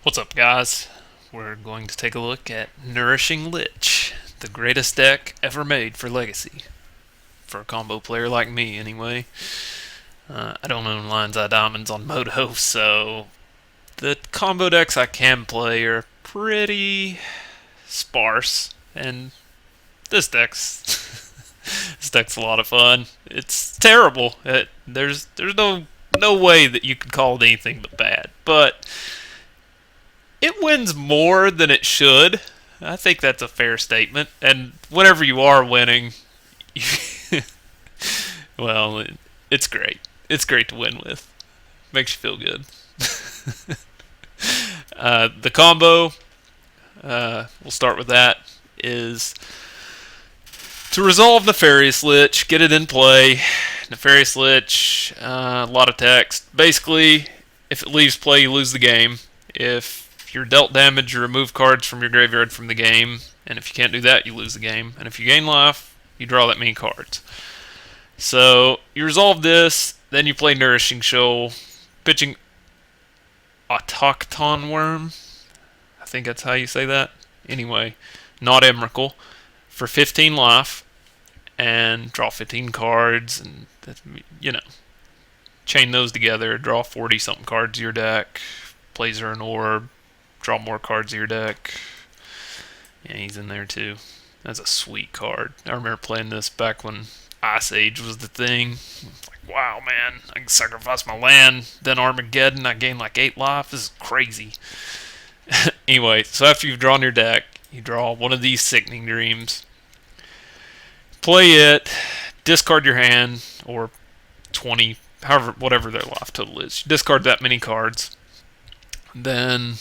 What's up, guys? We're going to take a look at Nourishing Lich, the greatest deck ever made for Legacy. For a combo player like me, anyway. I don't own Lion's Eye Diamonds on Moto, so the combo decks I can play are pretty sparse, and this deck's this deck's a lot of fun. It's terrible. There's no way that you could call it anything but bad, but it wins more than it should. I think that's a fair statement. And whenever you are winning, well, it's great. It's great to win with. Makes you feel good. The combo, we'll start with that, is to resolve Nefarious Lich, get it in play. Nefarious Lich, a lot of text. Basically, if it leaves play, you lose the game. If you're dealt damage, you remove cards from your graveyard from the game. And if you can't do that, you lose the game. And if you gain life, you draw that many cards. So you resolve this, then you play Nourishing Shoal, pitching Autochton Worm. I think that's how you say that. Anyway, not Emrakul, for 15 life, and draw 15 cards, and you know, chain those together, draw 40 something cards to your deck, Blazer an Orb, draw more cards to your deck. Yeah, he's in there too. That's a sweet card. I remember playing this back when Ice Age was the thing. It's like, wow, man, I can sacrifice my land, then Armageddon, I gain like 8 life. This is crazy. Anyway, so after you've drawn your deck, you draw one of these Sickening Dreams, play it, discard your hand, or 20, however, whatever their life total is. You discard that many cards, then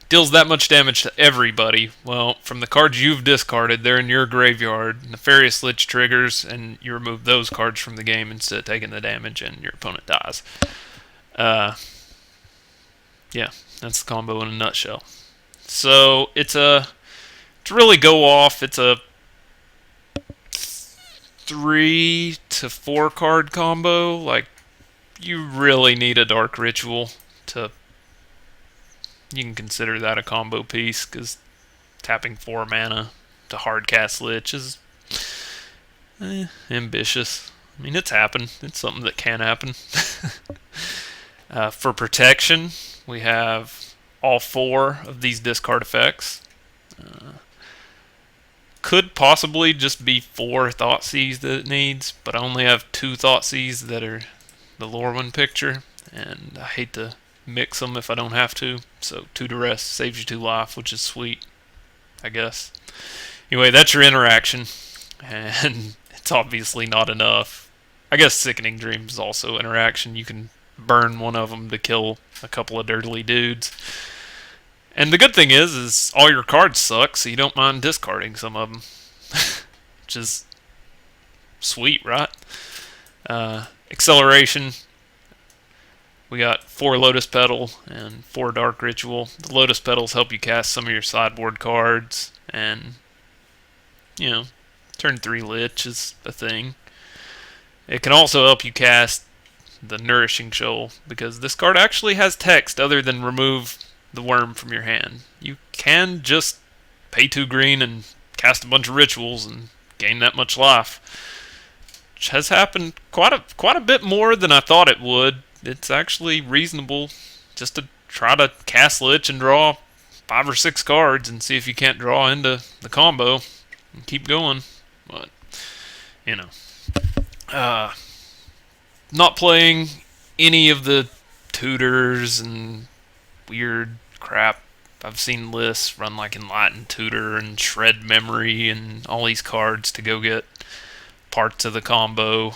deals that much damage to everybody. Well, from the cards you've discarded, they're in your graveyard. Nefarious Lich triggers, and you remove those cards from the game instead of taking the damage, and your opponent dies. Uh, yeah, that's the combo in a nutshell. So to really go off, it's a 3 to 4 card combo. Like, you really need a Dark Ritual to. You can consider that a combo piece, because tapping 4 mana to hardcast Lich is ambitious. I mean, it's happened. It's something that can happen. For protection, we have all 4 of these discard effects. Could possibly just be 4 Thoughtseize that it needs, but I only have 2 Thoughtseize that are the Lorwyn picture, and I hate to mix them if I don't have to. So 2 Duress saves you 2 life, which is sweet, I guess. Anyway, that's your interaction, and it's obviously not enough. I guess Sickening Dreams is also interaction. You can burn one of them to kill a couple of dirty dudes. And the good thing is all your cards suck, so you don't mind discarding some of them, which is sweet, right? Acceleration. We got 4 Lotus Petal and 4 Dark Ritual. The Lotus Petals help you cast some of your sideboard cards, and turn 3 Lich is a thing. It can also help you cast the Nourishing Shoal, because this card actually has text other than remove the worm from your hand. You can just pay 2 green and cast a bunch of rituals and gain that much life, which has happened quite a bit more than I thought it would. It's actually reasonable just to try to cast Lich and draw 5 or 6 cards and see if you can't draw into the combo and keep going. But you know, not playing any of the tutors and weird crap. I've seen lists run like Enlightened Tutor and Shred Memory and all these cards to go get parts of the combo.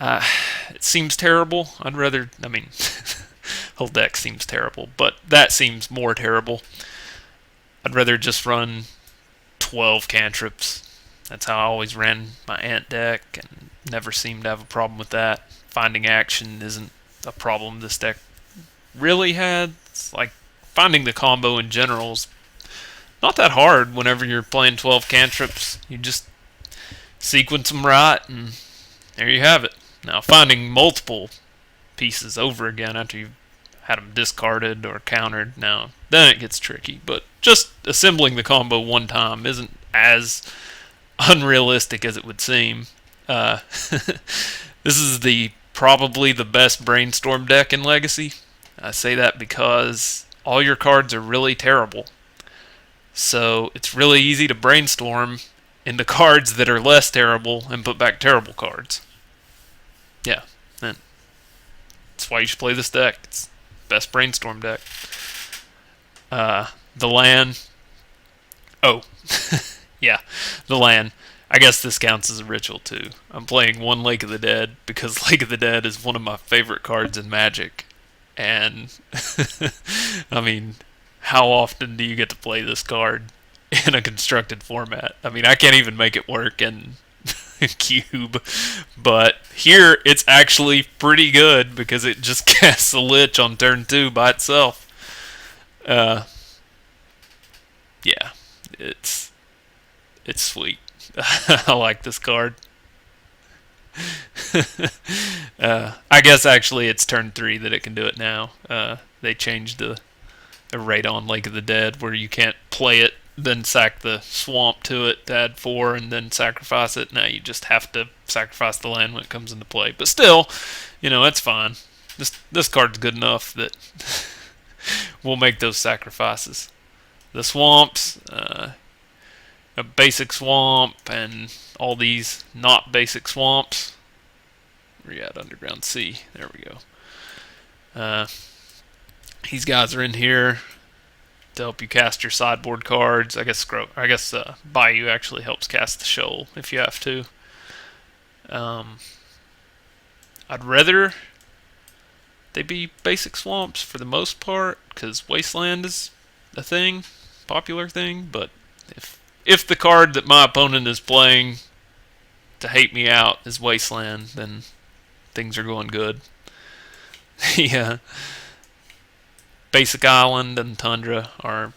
It seems terrible. I mean, whole deck seems terrible, but that seems more terrible. I'd rather just run 12 cantrips. That's how I always ran my Ant deck, and never seemed to have a problem with that. Finding action isn't a problem this deck really had. It's like finding the combo in general is not that hard whenever you're playing 12 cantrips. You just sequence them right, and there you have it. Now, finding multiple pieces over again after you've had them discarded or countered. Now, then it gets tricky. But just assembling the combo one time isn't as unrealistic as it would seem. This is the probably the best brainstorm deck in Legacy. I say that because all your cards are really terrible. So it's really easy to brainstorm into cards that are less terrible and put back terrible cards. Yeah, and that's why you should play this deck. It's the best brainstorm deck. The land. Oh, yeah, the land. I guess this counts as a ritual too. I'm playing one Lake of the Dead because Lake of the Dead is one of my favorite cards in Magic. And, I mean, how often do you get to play this card in a constructed format? I mean, I can't even make it work in Cube. But here, it's actually pretty good because it just casts a Lich on turn 2 by itself. Yeah, it's sweet. I like this card. I guess actually it's turn 3 that it can do it now. They changed the rate on Lake of the Dead where you can't play it, then sack the swamp to it to add 4, and then sacrifice it. Now you just have to sacrifice the land when it comes into play. But still, that's fine. This card's good enough that we'll make those sacrifices. The swamps, a basic swamp, and all these not basic swamps. Where you at? Underground Sea. There we go. These guys are in here to help you cast your sideboard cards. I guess Bayou actually helps cast the Shoal if you have to. I'd rather they be basic swamps for the most part because Wasteland is a thing, popular thing. But if the card that my opponent is playing to hate me out is Wasteland, then things are going good. Yeah. Basic Island and Tundra are,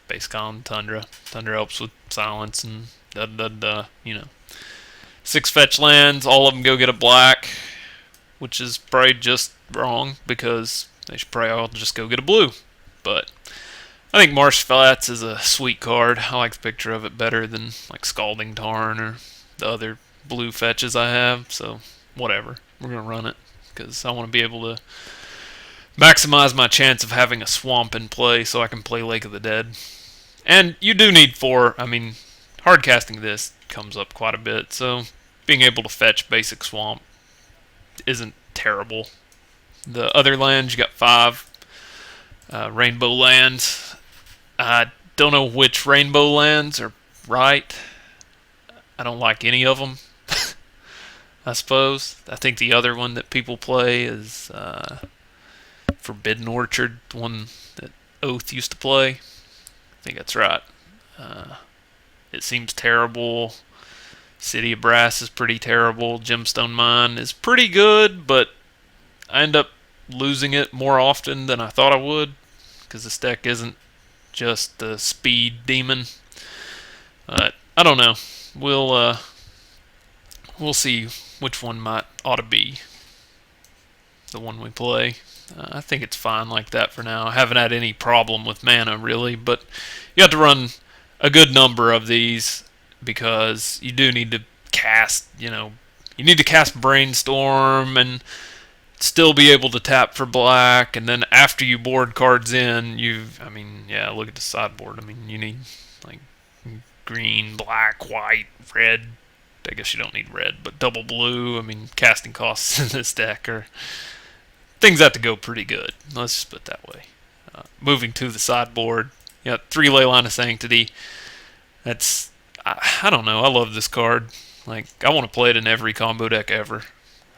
Basic Island, Tundra. Tundra helps with silence and da. 6 fetch lands, all of them go get a black, which is probably just wrong because they should probably all just go get a blue. But I think Marsh Flats is a sweet card. I like the picture of it better than like Scalding Tarn or the other blue fetches I have. So whatever, we're gonna run it because I want to be able to maximize my chance of having a swamp in play so I can play Lake of the Dead. And you do need 4. I mean, hard casting this comes up quite a bit, so being able to fetch basic swamp isn't terrible. The other lands, you got 5 rainbow lands. I don't know which rainbow lands are right. I don't like any of them, I suppose. I think the other one that people play is Forbidden Orchard, the one that Oath used to play. I think that's right. It seems terrible. City of Brass is pretty terrible. Gemstone Mine is pretty good, but I end up losing it more often than I thought I would because this deck isn't just the speed demon. But I don't know. We'll see which one ought to be the one we play. I think it's fine like that for now. I haven't had any problem with mana really, but you have to run a good number of these because you do need to cast, you need to cast Brainstorm and still be able to tap for black, and then after you board cards in, look at the sideboard. I mean, you need like green, black, white, red. I guess you don't need red, but double blue. I mean, casting costs in this deck are things have to go pretty good. Let's just put it that way. Moving to the sideboard, 3 Leyline of Sanctity. I don't know. I love this card. Like, I want to play it in every combo deck ever.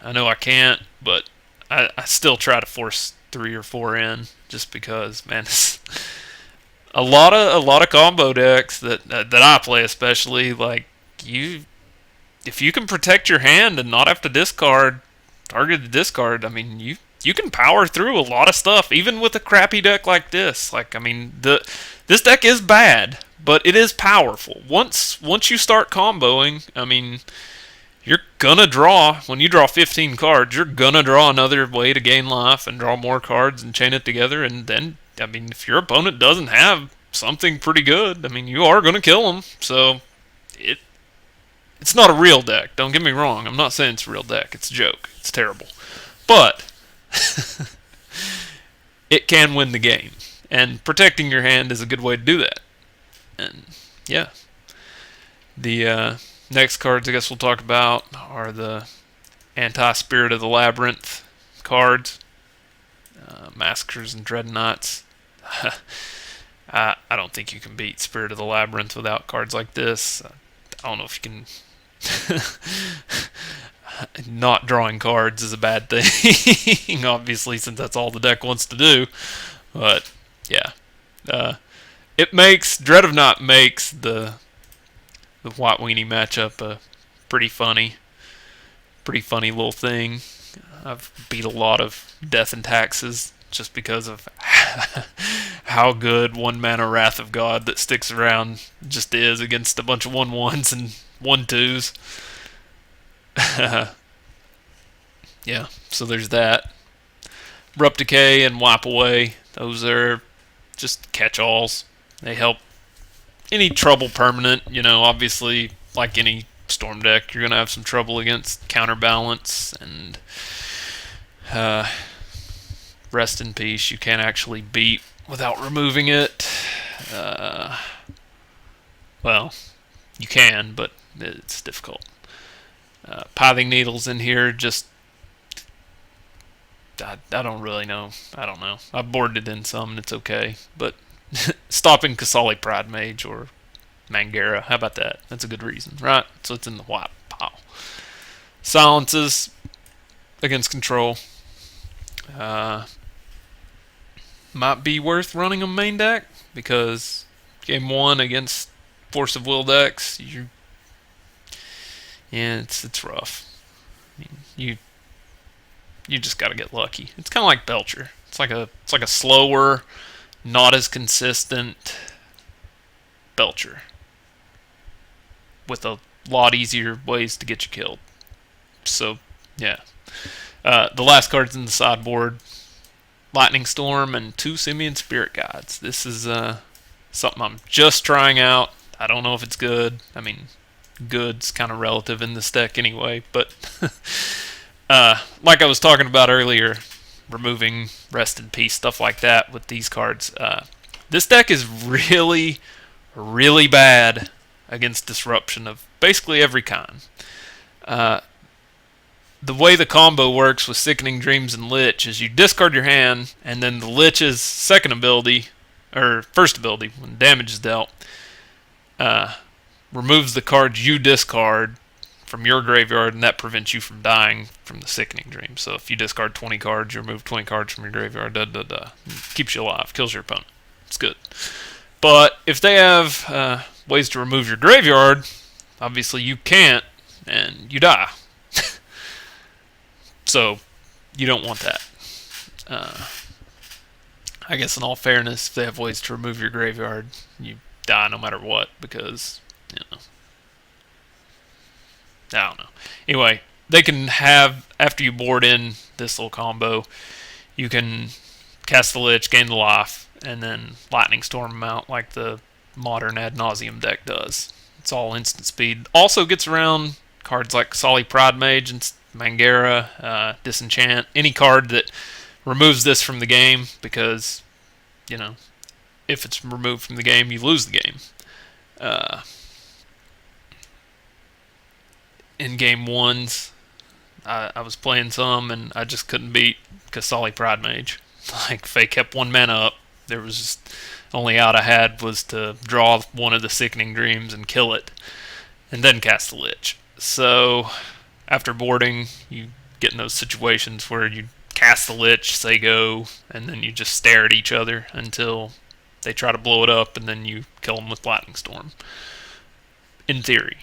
I know I can't, but I still try to force 3 or 4 in just because, man, it's a lot of combo decks that I play, especially like if you can protect your hand and not have to target the discard. I mean, you can power through a lot of stuff, even with a crappy deck like this. Like, I mean, this deck is bad, but it is powerful. Once you start comboing, I mean, you're gonna draw, when you draw 15 cards, you're gonna draw another way to gain life and draw more cards and chain it together. And then, I mean, if your opponent doesn't have something pretty good, I mean, you are gonna kill them. So it it's not a real deck. Don't get me wrong. I'm not saying it's a real deck. It's a joke. It's terrible. But it can win the game. And protecting your hand is a good way to do that. And yeah. The next cards I guess we'll talk about are the anti-Spirit of the Labyrinth cards. Massacres and Dreadnoughts. I don't think you can beat Spirit of the Labyrinth without cards like this. I don't know if you can. Not drawing cards is a bad thing, obviously, since that's all the deck wants to do. But yeah, it makes Dread of Night makes the White Weenie matchup a pretty funny little thing. I've beat a lot of Death and Taxes just because of how good 1-mana Wrath of God that sticks around just is against a bunch of 1/1s and 1/2s. Yeah, so there's that. Abrupt Decay and Wipe Away. Those are just catch-alls. They help any trouble permanent. Obviously, like any Storm deck, you're going to have some trouble against Counterbalance and Rest in Peace. You can't actually beat without removing it. Well, you can, but it's difficult. Pithing Needles in here, just I don't really know. I don't know. I've boarded it in some, and it's okay. But stopping Kasali Pride Mage or Mangara, how about that? That's a good reason, right? So it's in the white pile. Silences against control. Might be worth running a main deck, because game 1 against Force of Will decks, it's rough. I mean, you just got to get lucky. It's kind of like Belcher. It's like a slower, not as consistent Belcher with a lot easier ways to get you killed. So yeah, the last cards in the sideboard: Lightning Storm and 2 Simian Spirit Guides. This is something I'm just trying out. I don't know if it's good. I mean, good's kind of relative in this deck anyway, but like I was talking about earlier, removing Rest in Peace, stuff like that with these cards. This deck is really, really bad against disruption of basically every kind. The way the combo works with Sickening Dreams and Lich is you discard your hand, and then the Lich's second ability, or first ability, when damage is dealt, removes the cards you discard from your graveyard, and that prevents you from dying from the Sickening Dream. So if you discard 20 cards, you remove 20 cards from your graveyard, keeps you alive, kills your opponent. It's good. But if they have ways to remove your graveyard, obviously you can't, and you die. So you don't want that. I guess in all fairness, if they have ways to remove your graveyard, you die no matter what, because, I don't know. Anyway, they can have, after you board in this little combo, you can cast the Lich, gain the life, and then Lightning Storm them out like the modern Ad Nauseam deck does. It's all instant speed. Also gets around cards like Solly Pride Mage and Mangara, Disenchant, any card that removes this from the game, because, if it's removed from the game, you lose the game. In game 1s, I was playing some, and I just couldn't beat Kasali Pride Mage. Like, if they kept 1 mana up, there was just only out I had was to draw one of the Sickening Dreams and kill it, and then cast the Lich. So after boarding, you get in those situations where you cast the Lich, say go, and then you just stare at each other until they try to blow it up, and then you kill them with Lightning Storm. In theory.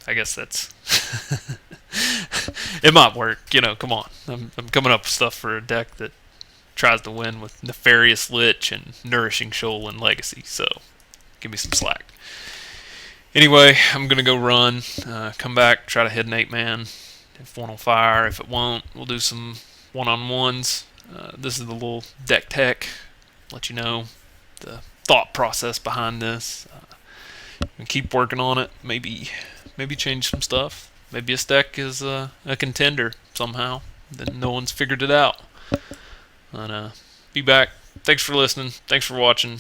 I guess that's... it might work, come on. I'm coming up with stuff for a deck that tries to win with Nefarious Lich and Nourishing Shoal and Legacy, so give me some slack. Anyway, I'm gonna go run. Come back, try to hit an 8-man. If one will fire, if it won't, we'll do some one-on-ones. This is the little deck tech. Let you know the thought process behind this. And keep working on it. Maybe change some stuff. Maybe this deck is a contender somehow. Then no one's figured it out. And be back. Thanks for listening. Thanks for watching.